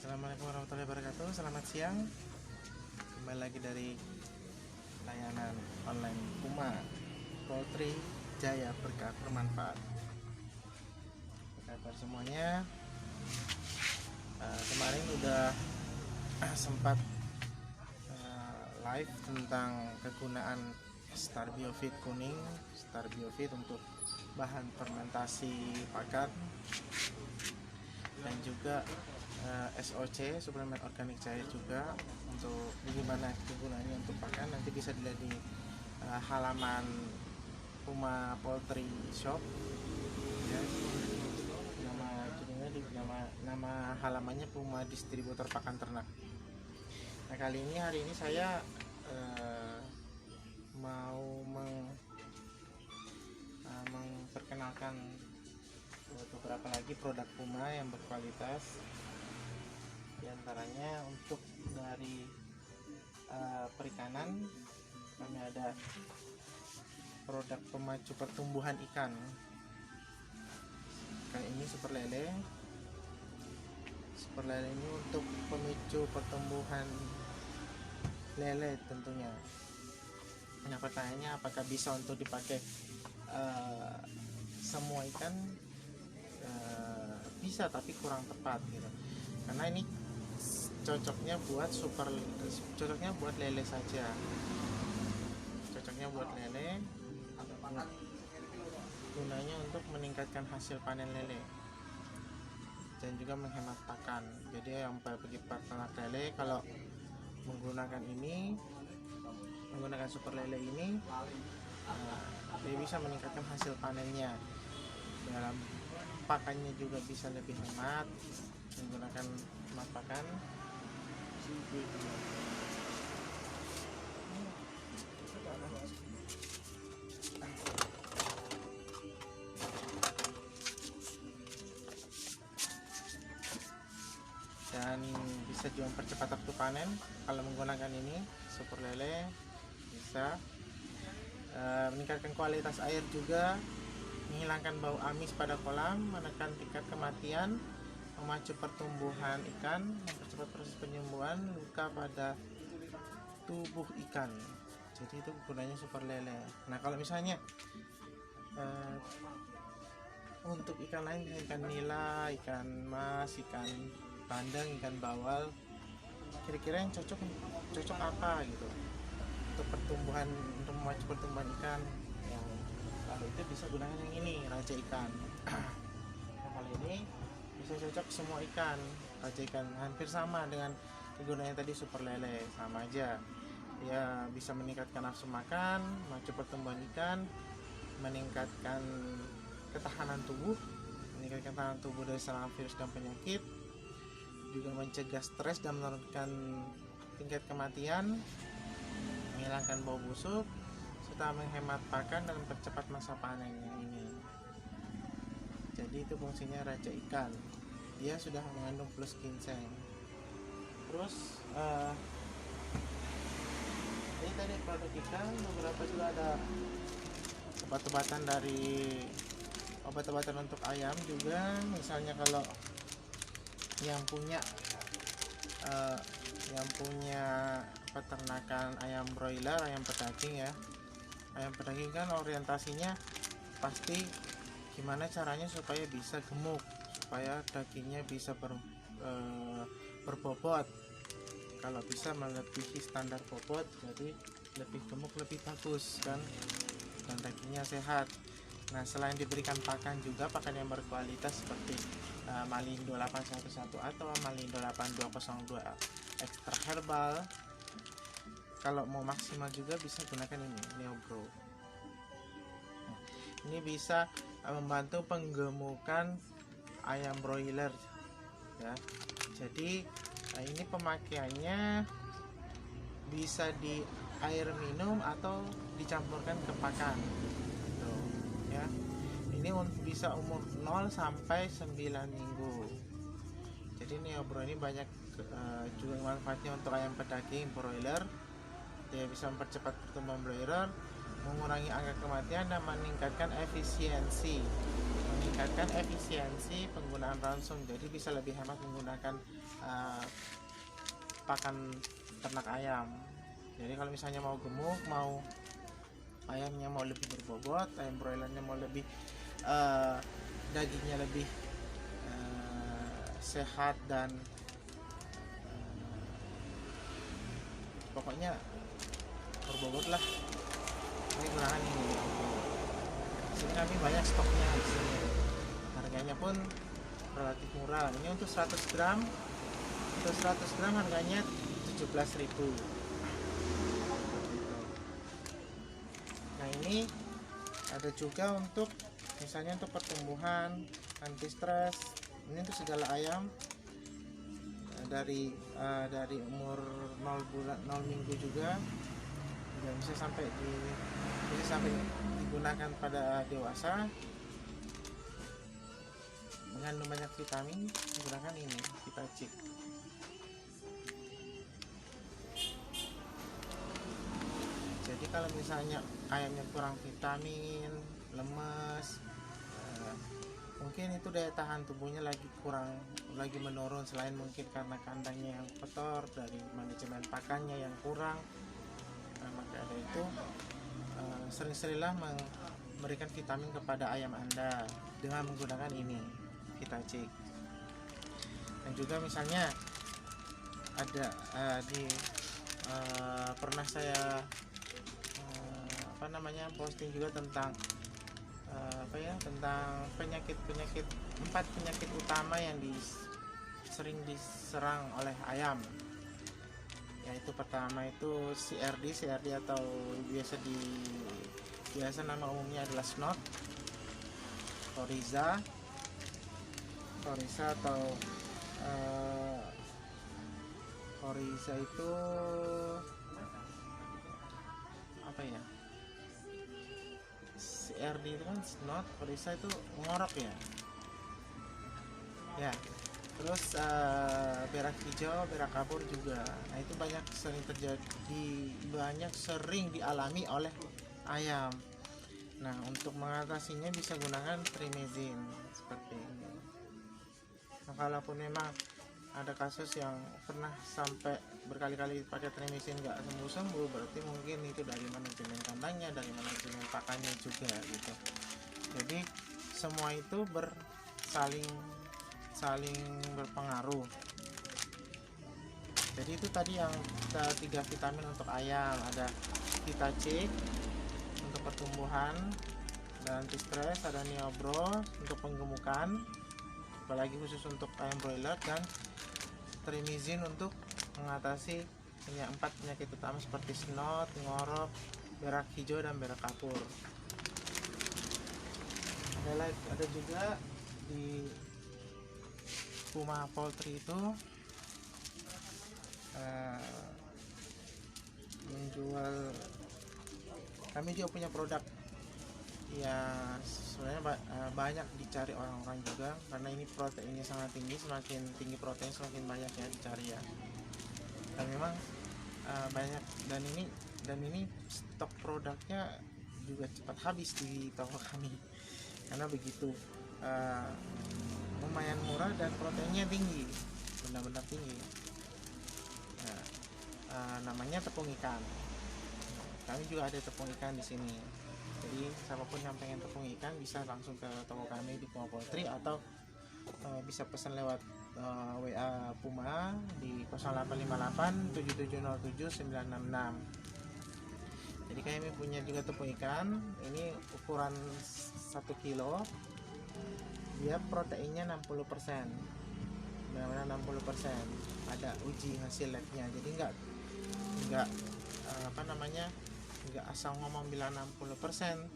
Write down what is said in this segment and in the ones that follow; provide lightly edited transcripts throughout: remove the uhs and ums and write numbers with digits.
Assalamualaikum warahmatullahi wabarakatuh. Selamat siang. Kembali lagi dari layanan online Puma Poultry Jaya Berkah Bermanfaat. Apa kabar semuanya? Kemarin udah sempat live tentang kegunaan Star Biofit kuning, Star Biofit untuk bahan fermentasi pakan, dan juga SOC suplemen organik cair juga untuk bagaimana kegunaannya untuk pakan. Nanti bisa dilihat di halaman Puma Poultry Shop ya. Nama halamannya Puma Distributor Pakan Ternak. Nah, hari ini saya mau memperkenalkan beberapa lagi produk Puma yang berkualitas. Di antaranya untuk dari perikanan, kami ada produk pemacu pertumbuhan ikan. Kayak ini Super Lele. Super Lele ini untuk pemicu pertumbuhan lele tentunya. Nah, pertanyaannya apakah bisa untuk dipakai semua ikan? Bisa, tapi kurang tepat gitu. Karena ini cocoknya buat lele saja. Cocoknya buat lele. Gunanya untuk meningkatkan hasil panen lele dan juga menghemat pakan. Jadi yang bagi peternak lele, kalau menggunakan Super Lele ini, dia bisa meningkatkan hasil panennya. Dalam pakannya juga bisa lebih hemat, menggunakan hemat pakan. Dan bisa juga mempercepat waktu panen kalau menggunakan ini Super Lele. Bisa meningkatkan kualitas air juga, menghilangkan bau amis pada kolam, menekan tingkat kematian, memacu pertumbuhan ikan, mempercepat proses penyembuhan luka pada tubuh ikan. Jadi itu gunanya Super Lele. Nah, kalau misalnya untuk ikan lain, ikan nila, ikan mas, ikan bandeng, ikan bawal, kira-kira yang cocok apa gitu untuk memacu pertumbuhan ikan? Yang kalau itu bisa gunakan yang ini, Raja Ikan. Nah, kali ini bisa cocok semua ikan. Raja Ikan hampir sama dengan kegunaannya tadi Super Lele, sama aja. Dia bisa meningkatkan nafsu makan, memacu pertumbuhan ikan, meningkatkan ketahanan tubuh dari serangan virus dan penyakit, juga mencegah stres dan menurunkan tingkat kematian, menghilangkan bau busuk, serta menghemat pakan dan mempercepat masa panen ini. Jadi itu fungsinya Raja Ikan. Dia sudah mengandung plus ginseng. Terus ini tadi produk ikan, beberapa juga ada obat-obatan untuk ayam juga. Misalnya kalau yang punya peternakan ayam broiler, ayam pedaging ya. Ayam pedaging kan orientasinya pasti gimana caranya supaya bisa gemuk, supaya dagingnya bisa berbobot. Kalau bisa melebihi standar bobot, jadi lebih gemuk, lebih bagus kan, dan dagingnya sehat. Nah, selain diberikan pakan juga, pakan yang berkualitas seperti Malindo 811 atau Malindo 8202 Extra Herbal. Kalau mau maksimal juga bisa gunakan ini, Neobro. Ini bisa membantu penggemukan ayam broiler ya. Jadi ini pemakaiannya bisa di air minum atau dicampurkan ke pakan gitu, ya. Ini bisa umur 0 sampai 9 minggu. Jadi Neobro ini banyak juga manfaatnya untuk ayam pedaging broiler. Dia bisa mempercepat pertumbuhan broiler, mengurangi angka kematian, dan meningkatkan efisiensi meningkatkan efisiensi penggunaan ransum, jadi bisa lebih hemat menggunakan pakan ternak ayam. Jadi kalau misalnya mau gemuk, mau ayamnya mau lebih berbobot, ayam broilernya mau lebih dagingnya lebih sehat dan pokoknya berbobot lah, ini gunakan ini. Sini kami banyak stoknya di sini, harganya pun relatif murah. Ini untuk 100 gram, harganya 17.000. Nah ini ada juga untuk misalnya untuk pertumbuhan, anti stres, ini untuk segala ayam dari umur 0 minggu juga dan bisa sampai digunakan pada dewasa, mengandung banyak vitamin. Menggunakan ini VitaChick. Jadi kalau misalnya ayamnya kurang vitamin, lemes, mungkin itu daya tahan tubuhnya lagi menurun, selain mungkin karena kandangnya yang kotor, dari manajemen pakannya yang kurang. Maka dari itu sering-seringlah memberikan vitamin kepada ayam Anda dengan menggunakan ini VitaChick. Dan juga misalnya ada pernah saya posting juga tentang tentang penyakit 4 penyakit utama yang sering diserang oleh ayam, yaitu pertama itu CRD atau biasa nama umumnya adalah snot, Coryza atau Coryza itu apa ya? CRD itu kan snot, Coryza itu ngorok ya. Terus berak hijau, berak kabur juga. Nah itu sering dialami oleh ayam. Nah untuk mengatasinya bisa gunakan trimezin seperti ini. Nah, kalaupun memang ada kasus yang pernah sampai berkali-kali pakai trimezin nggak sembuh, berarti mungkin itu dari manajemen kandangnya, dari manajemen pakannya juga gitu. Jadi semua itu saling berpengaruh. Jadi itu tadi yang 3 vitamin untuk ayam, ada VitaChick untuk pertumbuhan dan anti stres, ada Neobro untuk penggemukan, apalagi khusus untuk ayam broiler, dan trimizin untuk mengatasi 4 penyakit utama seperti snot, ngorok, berak hijau, dan berak kapur. Ada juga di Puma Poultry itu menjual, kami juga punya produk ya, sebenarnya banyak dicari orang-orang juga, karena ini proteinnya sangat tinggi. Semakin tinggi protein semakin banyak ya dicari ya, dan memang banyak, dan ini stok produknya juga cepat habis di toko kami karena begitu lumayan murah dan proteinnya tinggi, benar-benar tinggi. Namanya tepung ikan. Kami juga ada tepung ikan di sini. Jadi siapapun yang pengen tepung ikan bisa langsung ke toko kami di Puma Poultry, atau bisa pesan lewat WA Puma di 0858 7707 966. Jadi kami punya juga tepung ikan. Ini ukuran 1 kilo. Dia proteinnya 60%. Benar-benar 60%. Ada uji hasil labnya. Jadi enggak nggak asal ngomong bilang 60%.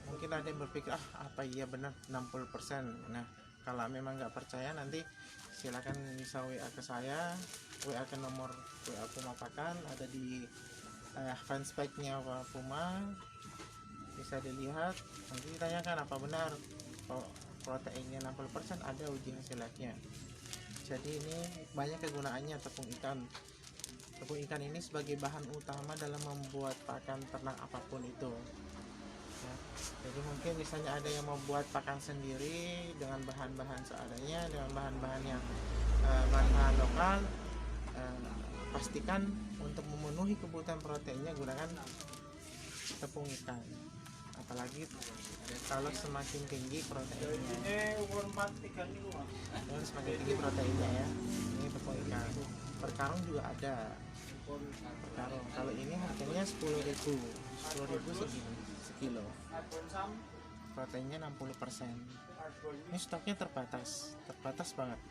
Mungkin ada yang berpikir apa iya benar 60%. Nah kalau memang nggak percaya, nanti silakan bisa WA ke saya, WA ke nomor WA Puma Pakan, ada di fanspage-nya Puma, bisa dilihat. Nanti ditanyakan apa benar proteinnya 60%, ada uji hasil labnya. Jadi ini banyak kegunaannya tepung ikan. Tepung ikan ini sebagai bahan utama dalam membuat pakan ternak apapun itu ya. Jadi mungkin misalnya ada yang mau buat pakan sendiri dengan bahan-bahan seadanya, dengan bahan-bahan yang bahan-bahan lokal, pastikan untuk memenuhi kebutuhan proteinnya gunakan tepung ikan. Apalagi kalau semakin tinggi proteinnya, semakin tinggi proteinnya ya. Ini tepung ikan. Per karung juga ada. Per karung. Kalau ini harganya 10.000 segini sekilo. Proteinnya 60%. Ini stoknya terbatas banget.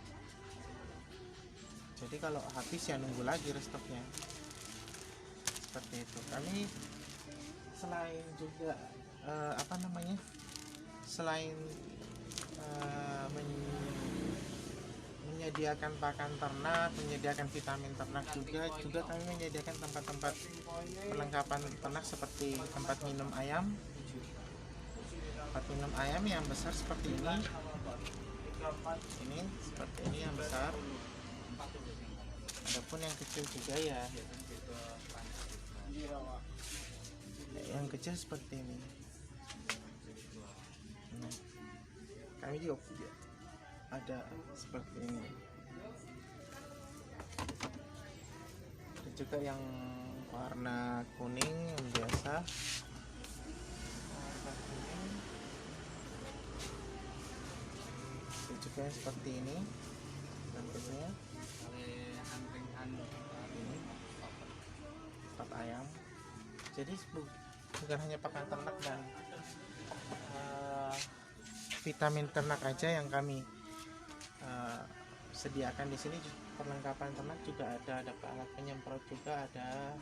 Jadi kalau habis ya nunggu lagi restoknya. Seperti itu. Kami selain juga selain menyediakan pakan ternak, menyediakan vitamin ternak juga kami menyediakan tempat-tempat perlengkapan ternak seperti tempat minum ayam yang besar seperti ini seperti ini yang besar. Adapun yang kecil juga ya, yang kecil seperti ini. Kami juga ada seperti ini. Ada juga yang warna kuning yang biasa. Ada juga yang seperti ini bentuknya. Ini tempat ayam. Jadi bukan hanya pakan ternak dan vitamin ternak aja yang kami sediakan di sini. Perlengkapan ternak juga ada alat penyemprot juga ada,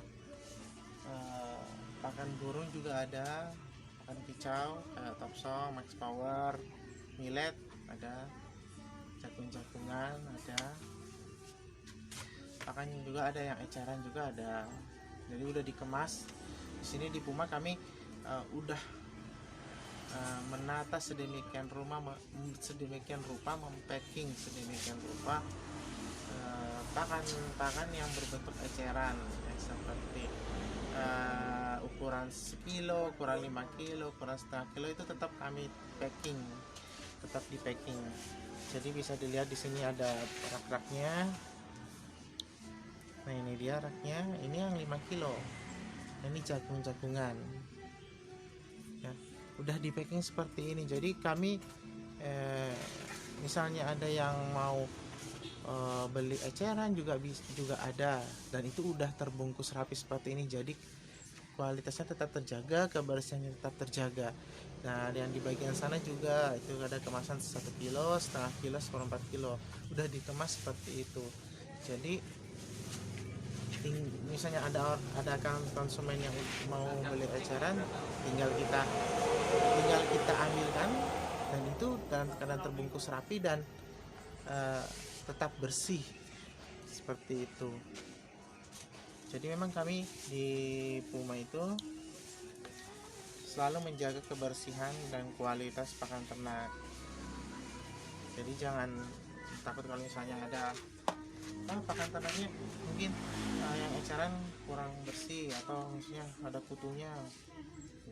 pakan burung juga ada, pakan kicau, Topsong, Max Power, Millet ada, jagung-jagungan ada, pakan juga ada, yang eceran juga ada. Jadi udah dikemas. Di sini di Puma kami udah menata sedemikian rupa, mempacking sedemikian rupa pakan yang berbentuk eceran ya, seperti ukuran sekilo, ukuran 5 kilo, ukuran setengah kilo itu tetap kami packing, tetap di packing. Jadi bisa dilihat di sini ada rak-raknya. Nah ini dia raknya, ini yang 5 kilo. Ini jagung-jagungan. Ya, udah di packing seperti ini. Jadi kami misalnya ada yang mau beli eceran juga ada, dan itu udah terbungkus rapi seperti ini. Jadi kualitasnya tetap terjaga, kebersihannya tetap terjaga. Nah yang di bagian sana juga itu ada kemasan 1 kilo, setengah kilo, 1/4 kilo, udah dikemas seperti itu. Jadi misalnya ada konsumen yang mau beli eceran, tinggal kita ambilkan, dan itu dalam keadaan terbungkus rapi dan tetap bersih seperti itu. Jadi memang kami di Puma itu selalu menjaga kebersihan dan kualitas pakan ternak. Jadi jangan takut kalau misalnya ada pakan ternaknya mungkin yang eceran kurang bersih atau misalnya ada kutunya.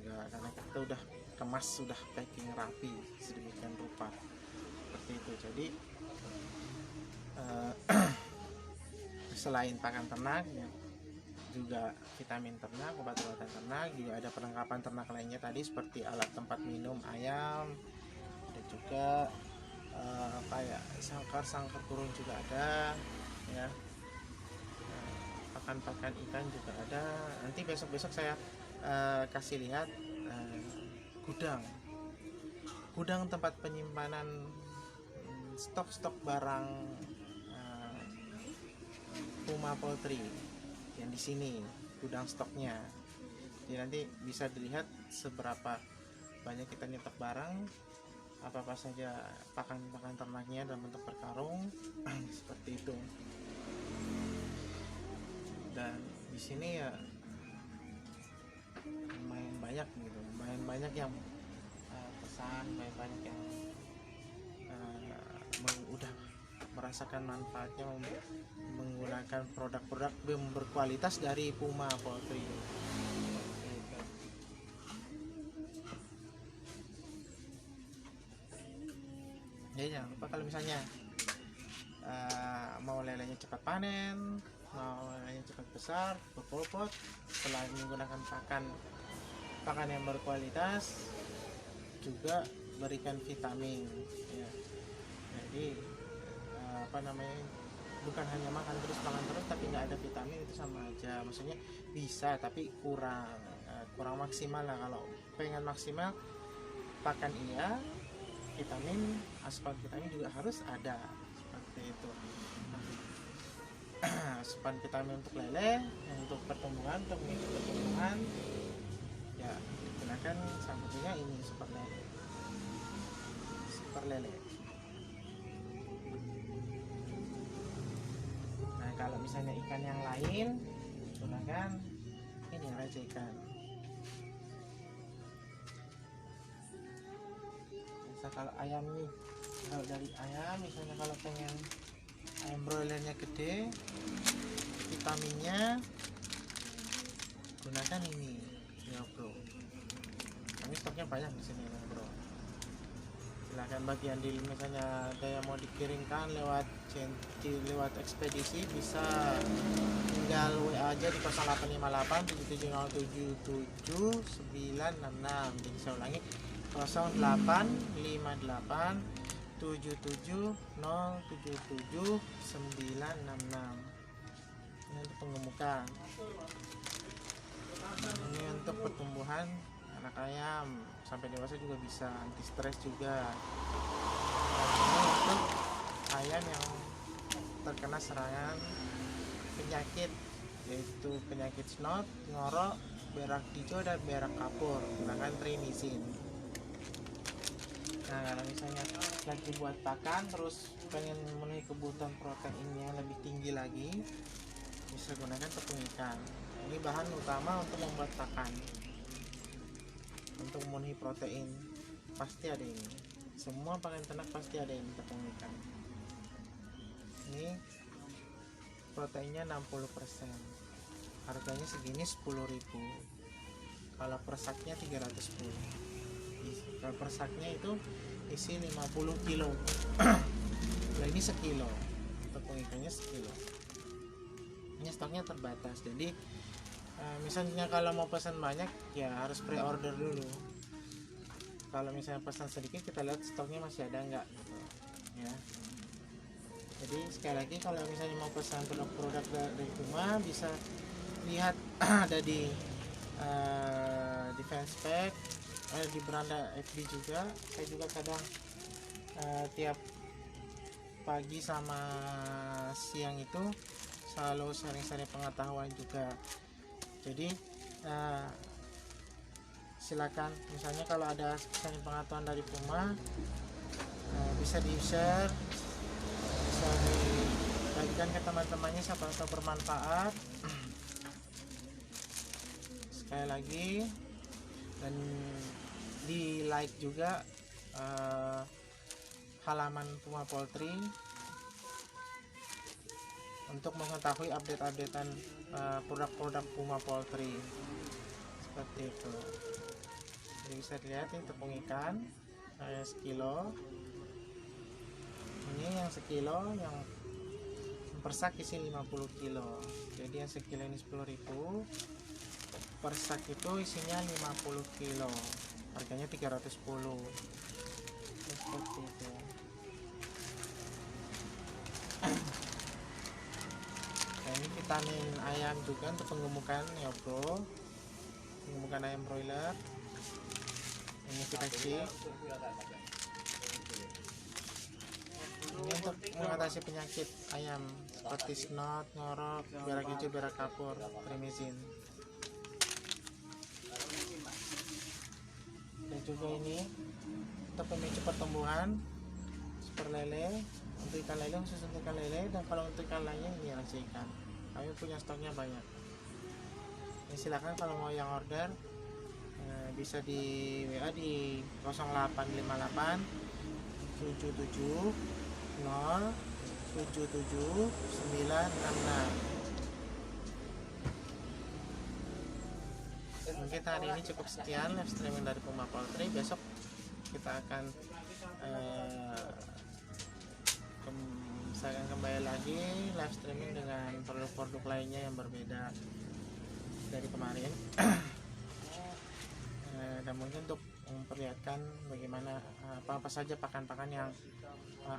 Enggak, karena kita udah kemas, sudah packing rapi sedemikian rupa seperti itu. Jadi selain pakan ternak ya, juga vitamin ternak, obat-obatan ternak, juga ada perlengkapan ternak lainnya tadi seperti alat tempat minum ayam, ada juga sangkar kurung juga ada ya, pakan ikan juga ada. Nanti besok saya kasih lihat gudang tempat penyimpanan stok barang Puma Poultry yang di sini, gudang stoknya. Jadi nanti bisa dilihat seberapa banyak kita nyetok barang, apa saja pakan ternaknya dalam bentuk per karung seperti itu. Dan di sini ya lumayan banyak yang pesan, banyak yang udah merasakan manfaatnya menggunakan produk-produk yang berkualitas dari Puma Poultry. Jadi jangan lupa kalau misalnya mau lelenya cepat panen, mau lelenya cepat besar, berpolpot, setelah menggunakan pakan yang berkualitas, juga berikan vitamin ya. Jadi bukan hanya makan terus tapi nggak ada vitamin, itu sama aja, maksudnya bisa tapi kurang maksimal lah. Kalau pengen maksimal, pakan iya, asupan vitamin juga harus ada, seperti itu. Asupan vitamin untuk lele, untuk pertumbuhan, untuk mengikuti pertumbuhan ya gunakan salah satunya ini, super lele. Nah kalau misalnya ikan yang lain, gunakan ini raja ikan. Misal kalau ayam nih, kalau dari ayam misalnya kalau pengen ayam broilernya gede, vitaminnya gunakan ini ya bro. Kami stoknya banyak di sini ya bro. Silahkan bagi yang misalnya ada yang mau dikirimkan lewat ekspedisi, bisa tinggal WA aja di 0858 77077 966. Jadi saya ulangi, 0858 77077 966. Ini untuk pengemukan. Ini untuk pertumbuhan anak ayam sampai dewasa juga bisa, anti stres juga. Ini untuk ayam yang terkena serangan penyakit, yaitu penyakit snot, ngorok, berak hijau dan berak kapur, gunakan trimizin. Nah kalau misalnya lagi buat pakan terus pengen memenuhi kebutuhan proteinnya lebih tinggi lagi, bisa gunakan tepung ikan. Ini bahan utama untuk membuat pakan. Untuk memenuhi protein pasti ada ini. Semua pakan ternak pasti ada ini, tepung ikan. Ini proteinnya 60%. Harganya segini 10.000. Kalau persaknya 310. Kalau persaknya itu isi 50 kilo. Nah ini sekilo. Tepung ikannya sekilo. Ini stoknya terbatas. Jadi misalnya kalau mau pesan banyak ya harus pre-order dulu. Kalau misalnya pesan sedikit, kita lihat stoknya masih ada enggak gitu, ya. Jadi sekali lagi kalau misalnya mau pesan produk-produk dari rumah, bisa lihat ada di Fanspack, di beranda FB juga. Saya juga kadang tiap pagi sama siang itu selalu sharing-sharing pengetahuan juga. Jadi silakan, misalnya kalau ada pengetahuan dari Puma, bisa di share, bisa dibagikan ke teman-temannya siapa tahu bermanfaat. Sekali lagi, dan di like juga halaman Puma Poultry untuk mengetahui update-updatean produk-produk Puma Poultry, seperti itu. Jadi bisa dilihat ini tepung ikan sekilo. Ini yang sekilo, yang persak isi 50 kilo. Jadi yang sekilo ini 10.000, persak itu isinya 50 kilo, harganya 310. Seperti itu. Nah, ini vitamin ayam juga untuk penggemukan ya bro, penggemukan ayam broiler. Ini Vitaxik. Ini untuk mengatasi penyakit ayam seperti snot, ngorok, berak hijau, berak kapur, trimizin. Dan juga ini untuk pemicu pertumbuhan, super lele, untuk ikan lele, khusus untuk ikan lele. Dan kalau untuk ikan lainnya ini raja ikan, kami punya stoknya banyak. Ini silakan kalau mau yang order, bisa di WA di 0858 770 77 966. Mungkin hari ini cukup sekian live streaming dari Puma Poultry. Besok kita akan saya akan kembali lagi live streaming dengan produk-produk lainnya yang berbeda dari kemarin. Dan mungkin untuk memperlihatkan bagaimana apa saja pakan-pakan yang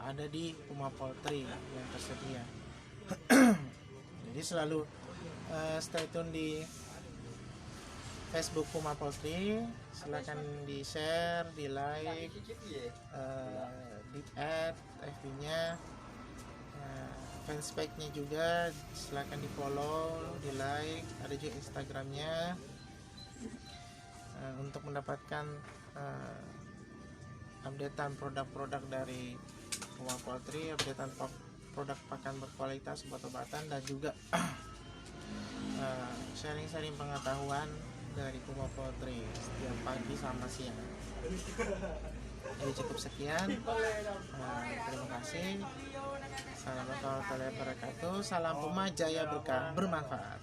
ada di Puma Poultry yang tersedia. Jadi selalu stay tune di Facebook Puma Poultry, silakan di share, di like, di add FB-nya, fanspage-nya juga silakan di follow, di like, ada juga Instagram-nya. Untuk mendapatkan updatean produk-produk dari Puma Poultry, updatean produk pakan berkualitas, obat-obatan, dan juga sharing-sharing pengetahuan dari Puma Poultry setiap pagi sama siang. Jadi cukup sekian. Terima kasih. Assalamualaikum warahmatullahi wabarakatuh. Salam Puma Jaya Berkah bermanfaat.